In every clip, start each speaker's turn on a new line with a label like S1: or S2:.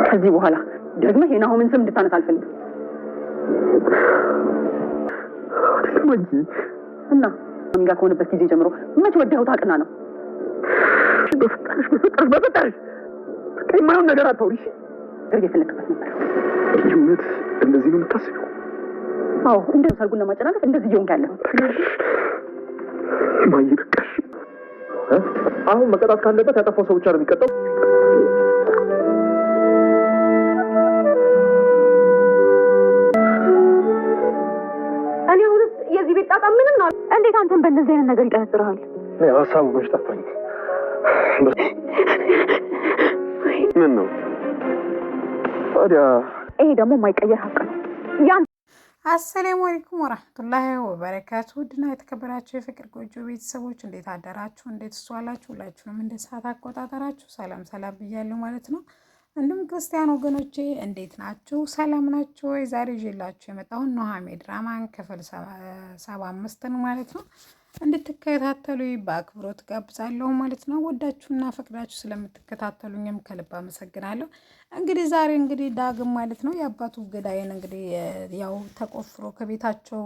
S1: ከዚህ በኋላ ደግሞ የናሆምን ስም እንድታነሳ አልፈልግም። እና አሚጋ ከሆነበት ጊዜ ጀምሮ መች ወደው ታውቅና ነው? በፈጣሪሽ የማይሆን ነገር አታውሪ። እርግ የፈለክበት ነበር።
S2: እውነት እንደዚህ ነው የምታስቢው?
S1: አዎ፣ እንደው ሰርጉን ለማጨናገፍ እንደዚህ እየሆንክ ያለው
S2: ማይ በቃሽ። አሁን መቀጣት ካለበት ያጠፋው ሰው ብቻ ነው የሚቀጣው።
S1: እኔ አሁንስ የዚህ ቤት ጣጣ ምንም ነው። እንዴት አንተን በእንደዚህ አይነት ነገር ይጠረጥርሃል?
S2: ሀሳቡ መች ጠፋኝ። ምን ነው ታዲያ?
S1: ይሄ ደግሞ የማይቀየር ሀቅ ነው።
S3: አሰላሙ አለይኩም ወራህመቱላሂ ወበረካቱ። ውድና የተከበራችሁ የፍቅር ጎጆ ቤተሰቦች እንዴት አደራችሁ? እንዴት ዋላችሁ? ሁላችሁንም እንደ ሰዓት አቆጣጠራችሁ ሰላም ብያለሁ ማለት ነው። እንዲሁም ክርስቲያን ወገኖቼ እንዴት ናችሁ? ሰላም ናችሁ ወይ? ዛሬ ይዤላችሁ የመጣሁት ኑሃሚን ድራማን ክፍል 75 ማለት ነው እንድትከታተሉ በአክብሮት ጋብዛለሁ ማለት ነው። ወዳችሁና ፈቅዳችሁ ስለምትከታተሉኝም ከልብ አመሰግናለሁ። እንግዲህ ዛሬ ዳግም ማለት ነው የአባቱ ገዳይን ያው ተቆፍሮ ከቤታቸው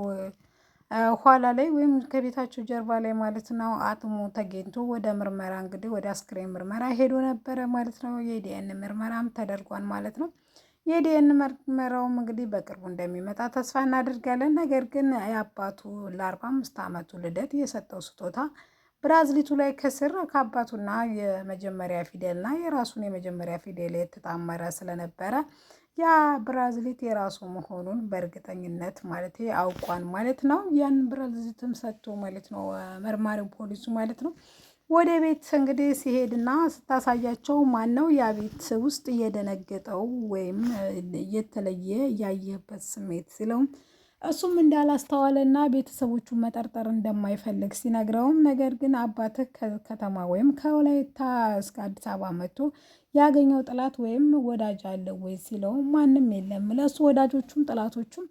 S3: ኋላ ላይ ወይም ከቤታቸው ጀርባ ላይ ማለት ነው አጥሙ ተገኝቶ ወደ ምርመራ ወደ አስክሬን ምርመራ ሄዶ ነበረ ማለት ነው። የዲኤን ምርመራም ተደርጓል ማለት ነው። የዲኤን ምርመራውም በቅርቡ እንደሚመጣ ተስፋ እናደርጋለን። ነገር ግን የአባቱ ለ45 ዓመቱ ልደት የሰጠው ስጦታ ብራዝሊቱ ላይ ከስር ከአባቱና የመጀመሪያ ፊደልና የራሱን የመጀመሪያ ፊደል የተጣመረ ስለነበረ ያ ብራዝሊት የራሱ መሆኑን በእርግጠኝነት ማለት አውቋን ማለት ነው። ያን ብራዝሊትም ሰጥቶ ማለት ነው መርማሪው ፖሊሱ ማለት ነው ወደ ቤት ሲሄድና ስታሳያቸው ማን ነው ያ ቤት ውስጥ እየደነገጠው ወይም የተለየ ያየበት ስሜት ሲለውም እሱም እንዳላስተዋለና ቤተሰቦቹን መጠርጠር እንደማይፈልግ ሲነግረውም ነገር ግን አባትህ ከተማ ወይም ከወላይታ እስከ አዲስ አበባ መጥቶ ያገኘው ጥላት ወይም ወዳጅ አለ ወይ ሲለው ማንም የለም፣ ለሱ ወዳጆቹም ጥላቶቹም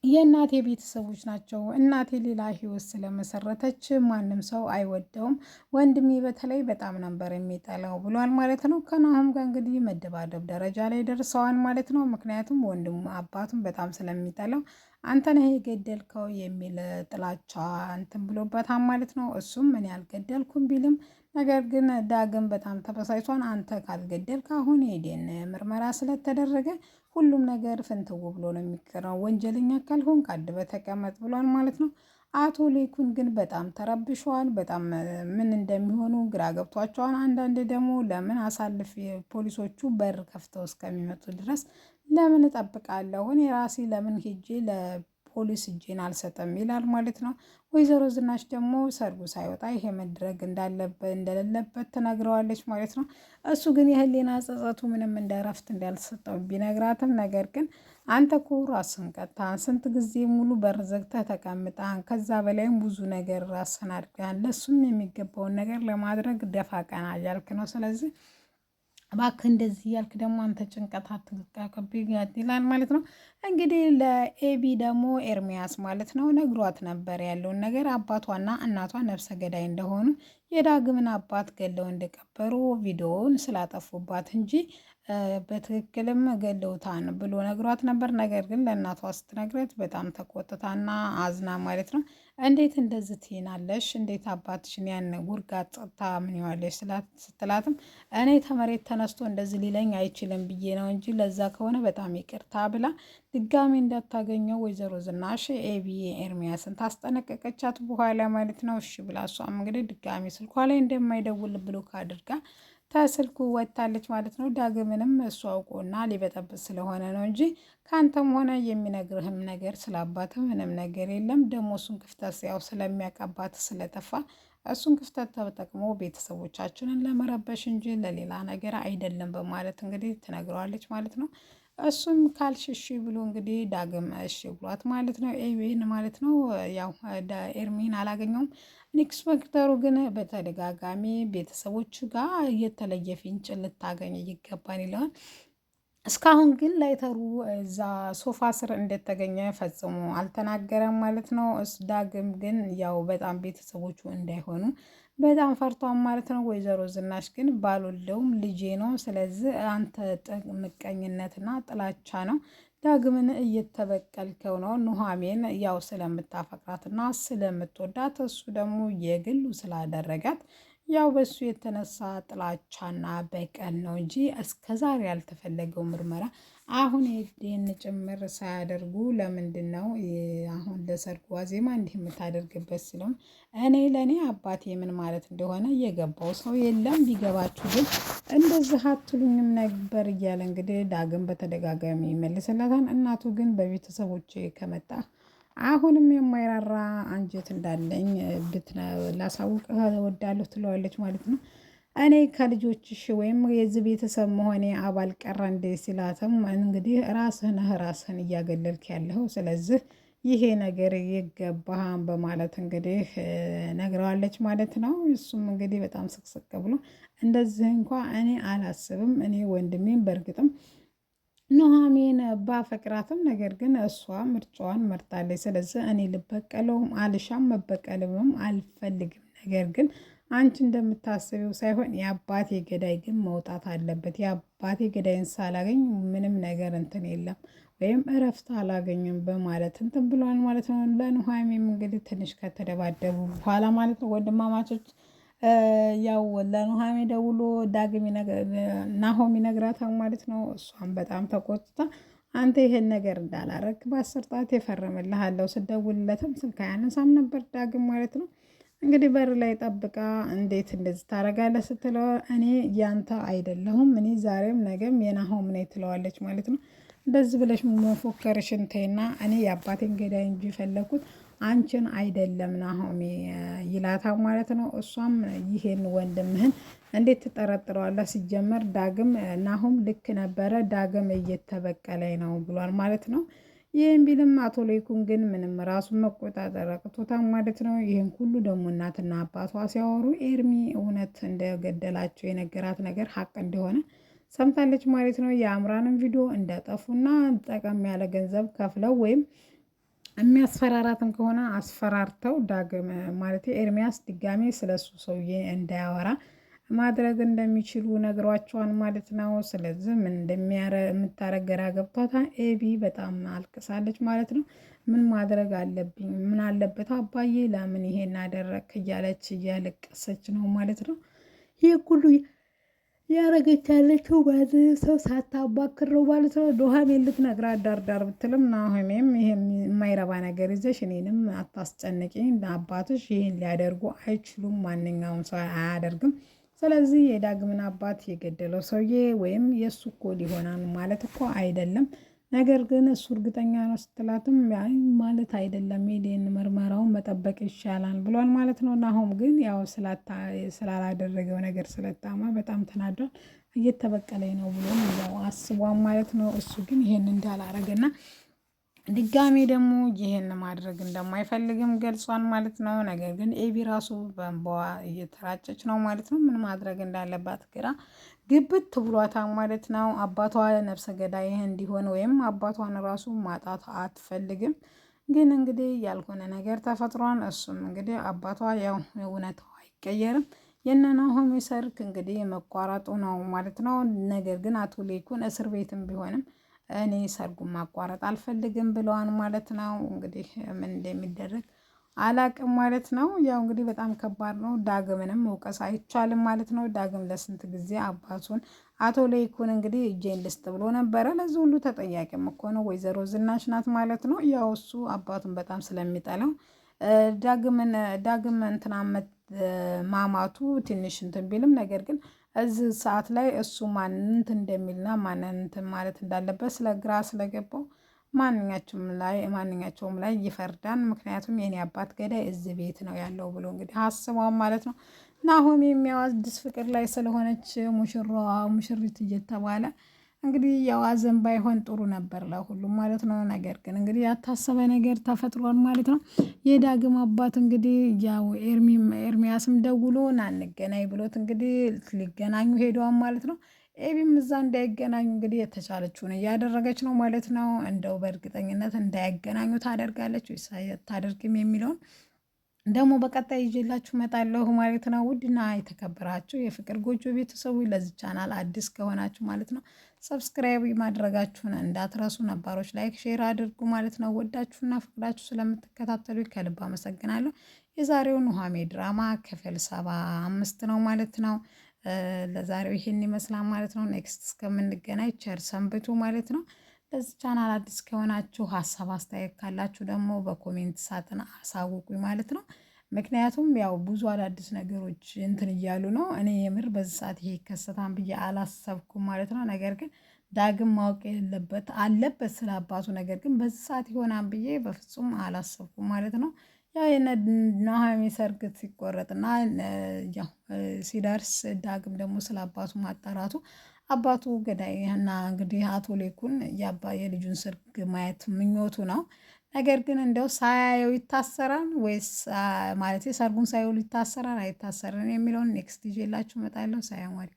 S3: የእናቴ ቤተሰቦች ናቸው። እናቴ ሌላ ህይወት ስለመሰረተች ማንም ሰው አይወደውም፣ ወንድሜ በተለይ በጣም ነበር የሚጠላው ብሏል ማለት ነው። ከናሆም ጋር መደባደብ ደረጃ ላይ ደርሰዋል ማለት ነው። ምክንያቱም ወንድሙ አባቱም በጣም ስለሚጠላው አንተ ነህ የገደልከው የሚል ጥላቻ እንትን ብሎበታል ማለት ነው። እሱም ምን ያልገደልኩም ቢልም ነገር ግን ዳግም በጣም ተበሳጭቷን አንተ ካልገደልክ አሁን የዲኤን ምርመራ ስለተደረገ ሁሉም ነገር ፍንትው ብሎ ነው የሚቀረው፣ ወንጀለኛ ካልሆን ቃድ በተቀመጥ ብሏል ማለት ነው። አቶ ሌኩን ግን በጣም ተረብሸዋል። በጣም ምን እንደሚሆኑ ግራ ገብቷቸዋል። አንዳንድ ደግሞ ለምን አሳልፍ ፖሊሶቹ በር ከፍተው እስከሚመጡ ድረስ ለምን እጠብቃለሁ እኔ ራሴ ለምን ሄጄ ለፖሊስ እጄን አልሰጠም ይላል ማለት ነው። ወይዘሮ ዝናሽ ደግሞ ሰርጉ ሳይወጣ ይሄ መድረግ እንደሌለበት ትነግረዋለች ማለት ነው። እሱ ግን የህሊና ጸጸቱ ምንም እንደረፍት እንዳልሰጠው ቢነግራትም ነገር ግን አንተ እኮ ራስን ቀጣን፣ ስንት ጊዜ ሙሉ በር ዘግተህ ተቀምጠሃል፣ ከዛ በላይም ብዙ ነገር ራስን አድርገሃል፣ ለሱም የሚገባውን ነገር ለማድረግ ደፋ ቀና እያልክ ነው። ስለዚህ እባክህ እንደዚህ እያልክ ደግሞ አንተ ጭንቀት አትጋቀብኝ ይላል ማለት ነው። ለኤቢ ደግሞ ኤርሚያስ ማለት ነው ነግሯት ነበር ያለውን ነገር አባቷና እናቷ ነፍሰ ገዳይ እንደሆኑ የዳግምን አባት ገለው እንደቀበሩ ቪዲዮውን ስላጠፉባት እንጂ በትክክልም ገለውታን ብሎ ነግሯት ነበር። ነገር ግን ለእናቷ ስትነግረት በጣም ተቆጥታና አዝና ማለት ነው እንዴት እንደዚህ ትይናለሽ? እንዴት አባትሽን ያን ውርጋት ጸጥታ ምን ይዋለሽ ስትላትም እኔ ተመሬት ተነስቶ እንደዚህ ሊለኝ አይችልም ብዬ ነው እንጂ ለዛ ከሆነ በጣም ይቅርታ ብላ ድጋሚ እንዳታገኘው ወይዘሮ ዝናሽ ኤቢ ኤርሚያስን ታስጠነቀቀቻት በኋላ ማለት ነው። እሺ ብላ እሷም ድጋሚ ስልኳ ላይ እንደማይደውል ብሎክ አድርጋ ተስልኩ ወጣለች ማለት ነው። ዳግምንም እሱ አውቆና ሊበጠብጥ ስለሆነ ነው እንጂ ካንተም ሆነ የሚነግርህም ነገር ስላባትህ ምንም ነገር የለም። ደግሞ እሱን ክፍተት ያው ስለሚያቀባት ስለጠፋ እሱን ክፍተት ተጠቅሞ ቤተሰቦቻችንን ለመረበሽ እንጂ ለሌላ ነገር አይደለም በማለት ትነግረዋለች ማለት ነው። እሱም ካልሽሽ ብሎ ዳግም እሺ ብሏት ማለት ነው። ኤቢን ማለት ነው ያው ኤርሚን አላገኘውም። ኢንስፔክተሩ ግን በተደጋጋሚ ቤተሰቦች ጋር የተለየ ፍንጭ ልታገኝ ይገባል ይለዋል። እስካሁን ግን ላይተሩ እዛ ሶፋ ስር እንደተገኘ ፈጽሞ አልተናገረም ማለት ነው። ዳግም ግን ያው በጣም ቤተሰቦቹ እንዳይሆኑ በጣም ፈርቷን ማለት ነው። ወይዘሮ ዝናሽ ግን ባልወልደውም ልጄ ነው፣ ስለዚህ አንተ ምቀኝነትና ጥላቻ ነው ዳግምን እየተበቀልከው ነው። ኑሐሚን ያው ስለምታፈቅራትና ስለምትወዳት እሱ ደግሞ የግሉ ስላደረጋት ያው በሱ የተነሳ ጥላቻና በቀል ነው እንጂ እስከዛሬ ያልተፈለገው ምርመራ አሁን ይህን ጭምር ሳያደርጉ ለምንድን ነው አሁን ለሰርጉ ዋዜማ እንዲህ የምታደርግበት ሲለም ለእኔ አባቴ ምን ማለት እንደሆነ እየገባው ሰው የለም። ቢገባችሁ ግን እንደዚህ አትሉኝም ነበር እያለ እንግዲህ ዳግም በተደጋጋሚ ይመልስላታል። እናቱ ግን በቤተሰቦች ከመጣ አሁንም የማይራራ አንጀት እንዳለኝ ላሳውቅህ እወዳለሁ ትለዋለች ማለት ነው። እኔ ከልጆችሽ ወይም የዚህ ቤተሰብ መሆኔ አባል ቀረ እንደ ሲላትም እንግዲህ ራስህን እያገለልክ ያለው ስለዚህ ይሄ ነገር ይገባሃን በማለት እንግዲህ ነግረዋለች ማለት ነው። እሱም እንግዲህ በጣም ስቅስቅ ብሎ እንደዚህ እንኳ እኔ አላስብም፣ እኔ ወንድሜን በእርግጥም ኑሐሚን ባፈቅራትም ነገር ግን እሷ ምርጫዋን መርጣለች። ስለዚህ እኔ ልበቀለውም አልሻም መበቀልም አልፈልግም። ነገር ግን አንቺ እንደምታስቢው ሳይሆን የአባቴ ገዳይ ግን መውጣት አለበት። የአባቴ ገዳይን ሳላገኝ ምንም ነገር እንትን የለም ወይም እረፍት አላገኝም በማለት እንትን ብሏል ማለት ነው። ለኑሐሚንም እንግዲህ ትንሽ ከተደባደቡ በኋላ ማለት ነው ወንድማማቾች ያው ለኑሐሚን ደውሎ ዳግም ናሆም ይነግራታል ማለት ነው። እሷም በጣም ተቆጥታ አንተ ይሄን ነገር እንዳላረግ በ10 ጣት የፈረምልሃለሁ ስደውልለትም ስልክ አያነሳም ነበር ዳግም ማለት ነው። እንግዲህ በር ላይ ጠብቃ እንዴት እንደዚህ ታረጋለህ ስትለው እኔ ያንተ አይደለሁም እኔ ዛሬም ነገም የናሆም ነኝ ትለዋለች ማለት ነው። እንደዚህ ብለሽ መፎከርሽን ተይና እኔ የአባቴን ገዳይ እንጂ ፈለኩት አንቺን አይደለም ናሆሜ ይላታል ማለት ነው። እሷም ይሄን ወንድምህን እንዴት ትጠረጥረዋለህ? ሲጀመር ዳግም ናሆም ልክ ነበረ፣ ዳግም እየተበቀለኝ ነው ብሏል ማለት ነው። ይህም ቢልም አቶ ለይኩን ግን ምንም ራሱን መቆጣጠር አቅቶታል ማለት ነው። ይህን ሁሉ ደግሞ እናትና አባቷ ሲያወሩ ኤርሚ እውነት እንደገደላቸው የነገራት ነገር ሀቅ እንደሆነ ሰምታለች ማለት ነው። የአምራንን ቪዲዮ እንዳጠፉና ጠቀም ያለ ገንዘብ ከፍለው ወይም የሚያስፈራራትም ከሆነ አስፈራርተው ዳግም ማለት ኤርሚያስ ድጋሜ ስለሱ ሰውዬ እንዳያወራ ማድረግ እንደሚችሉ ነግሯቸዋን ማለት ነው። ስለዚህ ምን እንደምታረግ ግራ ገብቷታል። ኤቢ በጣም አልቅሳለች ማለት ነው። ምን ማድረግ አለብኝ? ምን አለበት አባዬ ለምን ይሄን አደረግክ? እያለች እያለቀሰች ነው ማለት ነው። ይህ ሁሉ ያረገች ያለችው በዚህ ሰው ሳታባክረው ማለት ነው። ኑሐሚን ልትነግራት ዳርዳር ብትልም ናሆሜም ይሄ የማይረባ ነገር ይዘሽ እኔንም አታስጨንቂኝ፣ አባቶች ይህን ሊያደርጉ አይችሉም፣ ማንኛውም ሰው አያደርግም። ስለዚህ የዳግምን አባት የገደለው ሰውዬ ወይም የእሱ እኮ ሊሆናል ማለት እኮ አይደለም። ነገር ግን እሱ እርግጠኛ ነው ስትላትም ማለት አይደለም ሄደን ምርመራውን መጠበቅ ይሻላል ብሏል ማለት ነው። ናሆም ግን ያው ስላላደረገው ነገር ስለታማ በጣም ተናዷል። እየተበቀለኝ ነው ብሎ ያው አስቧን ማለት ነው። እሱ ግን ይሄን እንዳላረገና ድጋሜ ደግሞ ይሄን ማድረግ እንደማይፈልግም ገልጿል ማለት ነው። ነገር ግን ኤቢ ራሱ በእንባዋ እየተራጨች ነው ማለት ነው። ምን ማድረግ እንዳለባት ግራ ግብት ብሏታል ማለት ነው። አባቷ ነፍሰ ገዳይ እንዲሆን ወይም አባቷን ራሱ ማጣት አትፈልግም። ግን እንግዲህ ያልሆነ ነገር ተፈጥሯን እሱም እንግዲህ አባቷ ያው እውነታው አይቀየርም። የእነ ናሆም ሰርግ እንግዲህ መቋረጡ ነው ማለት ነው። ነገር ግን አቶ ለይኩን እስር ቤትም ቢሆንም እኔ ሰርጉን ማቋረጥ አልፈልግም ብለዋን ማለት ነው። እንግዲህ ምን እንደሚደረግ አላቅም ማለት ነው። ያው እንግዲህ በጣም ከባድ ነው። ዳግምንም መውቀስ አይቻልም ማለት ነው። ዳግም ለስንት ጊዜ አባቱን አቶ ለይኩን እንግዲህ እጄን ልስጥ ብሎ ነበረ። ለዚህ ሁሉ ተጠያቂም እኮ ነው ወይዘሮ ዝናሽ ናት ማለት ነው። ያው እሱ አባቱን በጣም ስለሚጠላው ዳግም እንትና ማማቱ ትንሽ እንትን ቢልም ነገር ግን እዚህ ሰዓት ላይ እሱ ማንንት እንደሚልና ማንንትን ማለት እንዳለበት ስለግራ ስለገባው ማንኛቸውም ላይ ይፈርዳን። ምክንያቱም የኔ አባት ገዳይ እዚህ ቤት ነው ያለው ብሎ እንግዲህ አስበው ማለት ነው። ናሆም የሚያዋድስ ፍቅር ላይ ስለሆነች ሙሽሪት እየተባለ እንግዲህ ያው አዘን ባይሆን ጥሩ ነበር ለሁሉም ማለት ነው። ነገር ግን እንግዲህ ያታሰበ ነገር ተፈጥሯል ማለት ነው። የዳግም አባት እንግዲህ ያው ኤርሚያስም ደውሎ ና እንገናኝ ብሎት እንግዲህ ሊገናኙ ሄደዋል ማለት ነው። ኤቢም እዛ እንዳይገናኙ እንግዲህ የተቻለችውን እያደረገች ነው ማለት ነው። እንደው በእርግጠኝነት እንዳይገናኙ ታደርጋለች ወይስ አታደርግም የሚለውን ደግሞ በቀጣይ ይዤላችሁ እመጣለሁ ማለት ነው። ውድና የተከበራችሁ የፍቅር ጎጆ ቤተሰቦች ለዚህ ቻናል አዲስ ከሆናችሁ ማለት ነው ሰብስክራይብ ማድረጋችሁን እንዳትረሱ፣ ነባሮች ላይክ ሼር አድርጉ ማለት ነው። ወዳችሁና ፍቅዳችሁ ስለምትከታተሉ ከልብ አመሰግናለሁ። የዛሬው ኑሃሜ ድራማ ክፍል 75 ነው ማለት ነው። ለዛሬው ይሄን ይመስላል ማለት ነው። ኔክስት እስከምንገናኝ ቸር ሰንብቱ ማለት ነው። ለዚህ ቻናል አዲስ ከሆናችሁ ሀሳብ አስተያየት ካላችሁ ደግሞ በኮሜንት ሳጥን አሳውቁኝ ማለት ነው። ምክንያቱም ያው ብዙ አዳዲስ ነገሮች እንትን እያሉ ነው። እኔ የምር በዚህ ሰዓት ይሄ ይከሰታል ብዬ አላሰብኩም ማለት ነው። ነገር ግን ዳግም ማወቅ የሌለበት አለበት ስለ አባቱ፣ ነገር ግን በዚህ ሰዓት ይሆናል ብዬ በፍጹም አላሰብኩም ማለት ነው። ያው የኑሃሜ ሰርግ ሲቆረጥና ያው ሲደርስ ዳግም ደግሞ ስለ አባቱ ማጣራቱ አባቱ ገዳይ እና እንግዲህ አቶ ሌኩን የልጁን ሰርግ ማየት ምኞቱ ነው። ነገር ግን እንደው ሳያየው ይታሰራል ወይስ ማለት ሰርጉን ሳይውል ይታሰራል አይታሰርን የሚለውን ኔክስት ይዤላችሁ እመጣለሁ። ሰላም አለይኩም።